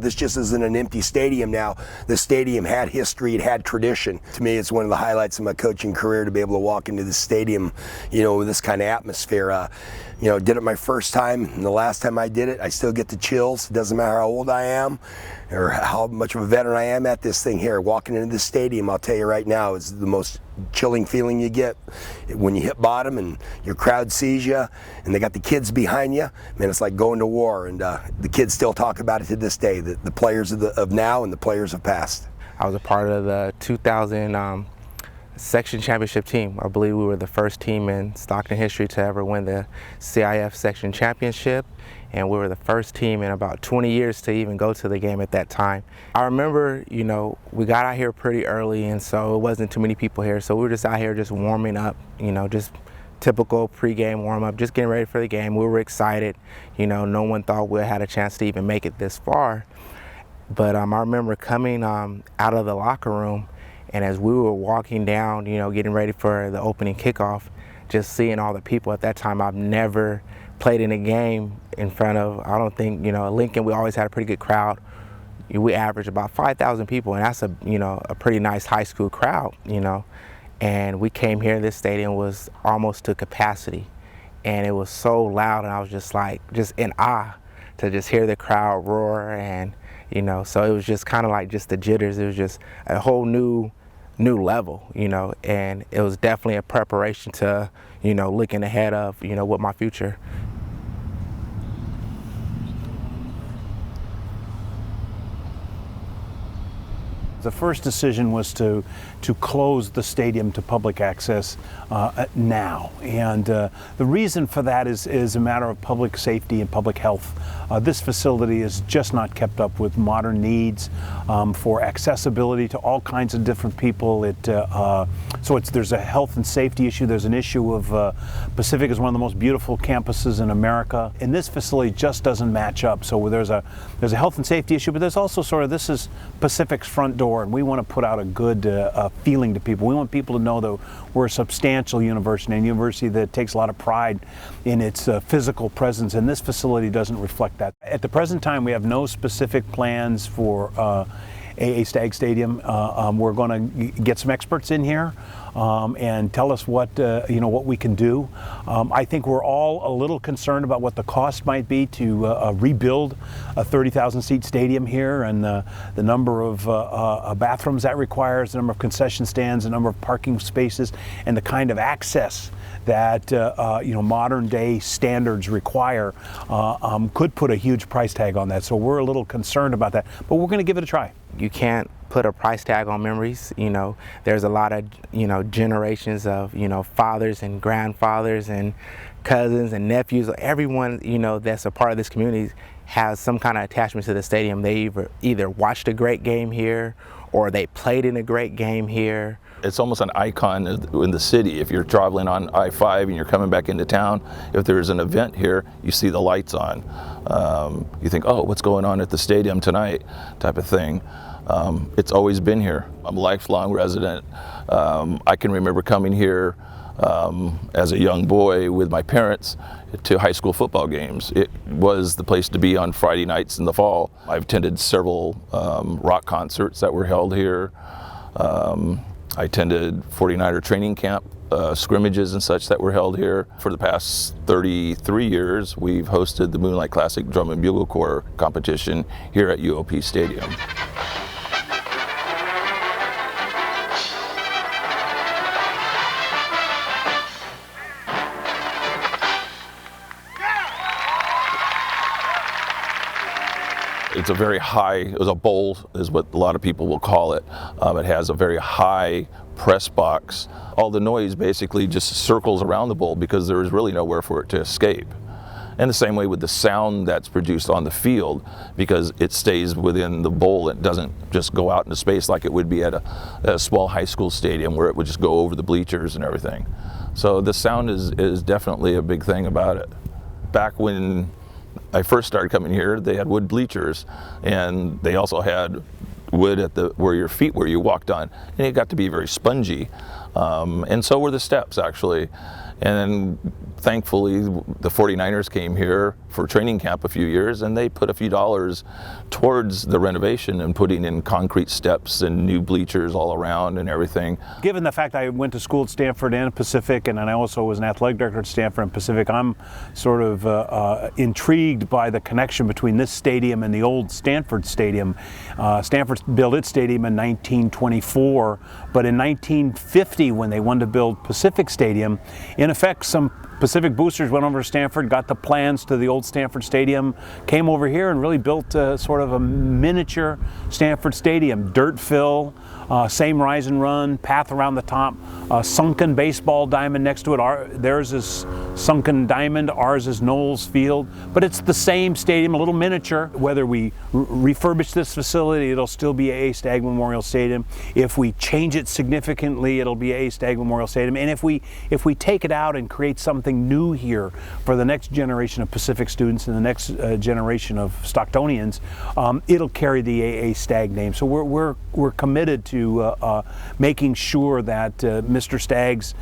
This just isn't an empty stadium now. The stadium had history, it had tradition. To me, it's one of the highlights of my coaching career to be able to walk into the stadium, with this kind of atmosphere. Did it my first time, and the last time I did it, I still get the chills. It doesn't matter how old I am or how much of a veteran I am at this thing here. Walking into this stadium, I'll tell you right now, is the most chilling feeling you get when you hit bottom and your crowd sees you and they got the kids behind you. Man, it's like going to war, and the kids still talk about it to this day, the players of now and the players of past. I was a part of the 2000 section championship team. I believe we were the first team in Stockton history to ever win the CIF section championship, and we were the first team in about 20 years to even go to the game at that time. I remember, we got out here pretty early, and so it wasn't too many people here, so we were just out here just warming up, just typical pregame warm-up, just getting ready for the game. We were excited. No one thought we had a chance to even make it this far. But I remember coming out of the locker room, and as we were walking down, getting ready for the opening kickoff, just seeing all the people. At that time, I've never played in a game in front of, I don't think, Lincoln, we always had a pretty good crowd. We averaged about 5,000 people, and that's a pretty nice high school crowd, And we came here, this stadium was almost to capacity, and it was so loud, and I was just in awe to just hear the crowd roar, and so it was just kind of like just the jitters. It was just a whole new level, and it was definitely a preparation to, looking ahead of, what my future. The first decision was to close the stadium to public access now, and the reason for that is a matter of public safety and public health. This facility is just not kept up with modern needs for accessibility to all kinds of different people. There's a health and safety issue. There's an issue of Pacific is one of the most beautiful campuses in America, and this facility just doesn't match up. So there's a health and safety issue, but there's also this is Pacific's front door, and we want to put out a good feeling to people. We want people to know that we're a substantial university, and a university that takes a lot of pride in its physical presence, and this facility doesn't reflect that. At the present time, we have no specific plans for a Stagg Stadium. We're going to get some experts in here and tell us what we can do. I think we're all a little concerned about what the cost might be to rebuild a 30,000 seat stadium here, and the number of bathrooms that requires, the number of concession stands, the number of parking spaces, and the kind of access that modern day standards require could put a huge price tag on that. So we're a little concerned about that, but we're going to give it a try. You can't put a price tag on memories. There's a lot of generations of fathers and grandfathers and cousins and nephews. Everyone that's a part of this community has some kind of attachment to the stadium. They either watched a great game here or they played in a great game here. It's almost an icon in the city. If you're traveling on I-5 and you're coming back into town, if there's an event here, you see the lights on. You think, oh, what's going on at the stadium tonight, type of thing. It's always been here. I'm a lifelong resident. I can remember coming here as a young boy with my parents to high school football games. It was the place to be on Friday nights in the fall. I've attended several rock concerts that were held here. I attended 49er training camp scrimmages and such that were held here. For the past 33 years, we've hosted the Moonlight Classic Drum and Bugle Corps competition here at UOP Stadium. It's a very high, it was a bowl is what a lot of people will call it. It has a very high press box. All the noise basically just circles around the bowl because there is really nowhere for it to escape. And the same way with the sound that's produced on the field, because it stays within the bowl. It doesn't just go out into space like it would be at a small high school stadium where it would just go over the bleachers and everything. So the sound is definitely a big thing about it. Back when I first started coming here, they had wood bleachers, and they also had wood at where your feet were, you walked on, and it got to be very spongy. And so were the steps, actually. And then thankfully the 49ers came here for training camp a few years, and they put a few dollars towards the renovation and putting in concrete steps and new bleachers all around and everything. Given the fact I went to school at Stanford and Pacific, and I also was an athletic director at Stanford and Pacific, I'm sort of intrigued by the connection between this stadium and the old Stanford Stadium. Stanford built its stadium in 1924, but in 1950, when they wanted to build Pacific Stadium, in effect, some Pacific boosters went over to Stanford, got the plans to the old Stanford Stadium, came over here and really built sort of a miniature Stanford Stadium. Dirt fill, same rise and run, path around the top, sunken baseball diamond next to it. Theirs is sunken diamond, ours is Knowles Field, but it's the same stadium, a little miniature. Whether we refurbish this facility, it'll still be A. Stagg Memorial Stadium. If we change it significantly, it'll be A. Stagg Memorial Stadium. And if we take it out and create something new here for the next generation of Pacific students and the next generation of Stocktonians, it'll carry the A. Stagg name. So we're committed to making sure that Mr. Stagg's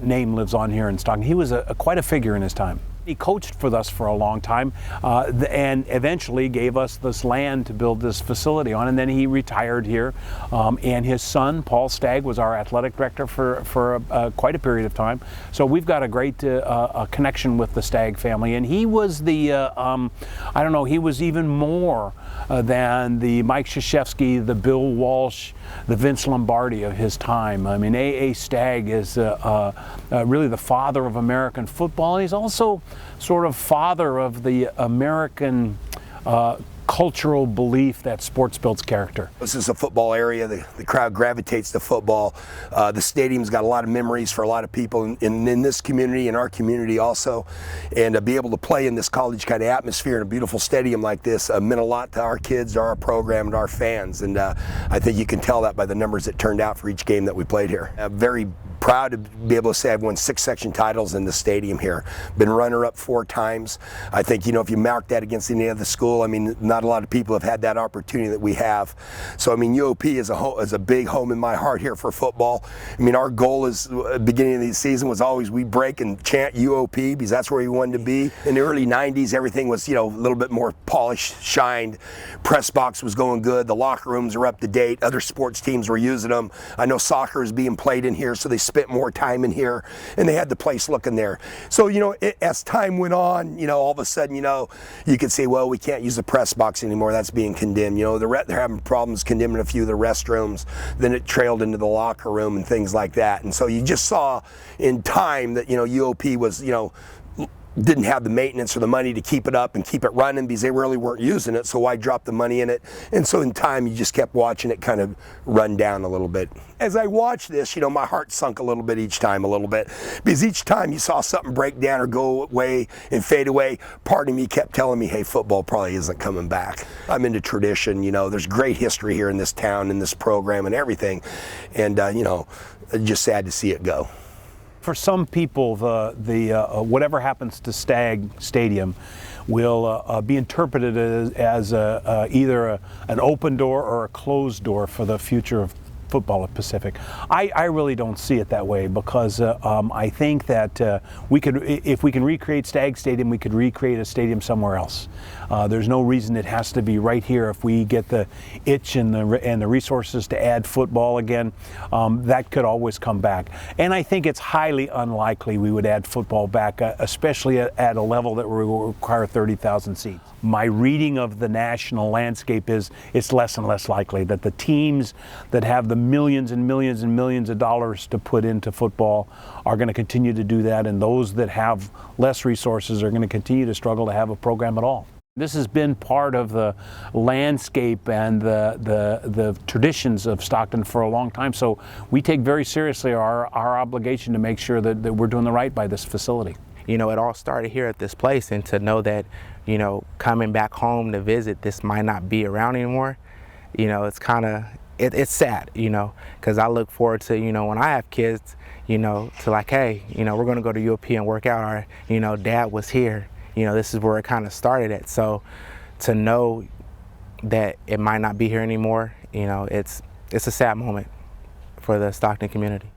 name lives on here in Stockton. He was quite a figure in his time. He coached for us for a long time and eventually gave us this land to build this facility on, and then he retired here. And his son, Paul Stagg, was our athletic director for quite a period of time. So we've got a great connection with the Stagg family, and he was the, I don't know, he was even more than the Mike Krzyzewski, the Bill Walsh, the Vince Lombardi of his time. I mean, A. Stagg is really the father of American football, and he's also sort of father of the American cultural belief that sports builds character. This is a football area. The crowd gravitates to football. The stadium's got a lot of memories for a lot of people in this community, in our community also. And to be able to play in this college kind of atmosphere in a beautiful stadium like this meant a lot to our kids, to our program, and our fans. And I think you can tell that by the numbers that turned out for each game that we played here. Very proud to be able to say I've won 6 section titles in the stadium here. Been runner-up 4 times. I think, you know, if you mark that against any other school, I mean, not a lot of people have had that opportunity that we have. So, I mean, UOP is a big home in my heart here for football. I mean, our goal is, beginning of the season, was always we break and chant UOP because that's where we wanted to be. In the early 90s, everything was, you know, a little bit more polished, shined. Press box was going good. The locker rooms are up to date. Other sports teams were using them. I know soccer is being played in here, so they spent more time in here, and they had the place looking there. So, you know, as time went on, you know, all of a sudden, you know, you could say, well, we can't use the press box anymore. That's being condemned. You know, they're having problems condemning a few of the restrooms. Then it trailed into the locker room and things like that. And so you just saw in time that, you know, UOP was, you know, didn't have the maintenance or the money to keep it up and keep it running because they really weren't using it, so why drop the money in it? And so in time you just kept watching it kind of run down a little bit. As I watched this, you know, my heart sunk a little bit each time, because each time you saw something break down or go away and fade away, part of me kept telling me, hey, football probably isn't coming back. I'm into tradition, you know, there's great history here in this town, in this program and everything, and you know, just sad to see it go. For some people, whatever happens to Stagg Stadium will be interpreted as either an open door or a closed door for the future of football at Pacific. I really don't see it that way, because I think that if we can recreate Stagg Stadium, we could recreate a stadium somewhere else. There's no reason it has to be right here. If we get the itch and the resources to add football again, that could always come back. And I think it's highly unlikely we would add football back, especially at a level that will require 30,000 seats. My reading of the national landscape is it's less and less likely that the teams that have the millions and millions and millions of dollars to put into football are going to continue to do that, and those that have less resources are going to continue to struggle to have a program at all. This has been part of the landscape and the traditions of Stockton for a long time, so we take very seriously our obligation to make sure that we're doing the right by this facility. You know, it all started here at this place, and to know that, you know, coming back home to visit, this might not be around anymore, you know, it's kind of, it's sad, you know, because I look forward to, you know, when I have kids, you know, to like, hey, you know, we're going to go to UOP and work out, or, you know, Dad was here, you know, this is where it kind of started at. So to know that it might not be here anymore, you know, it's a sad moment for the Stockton community.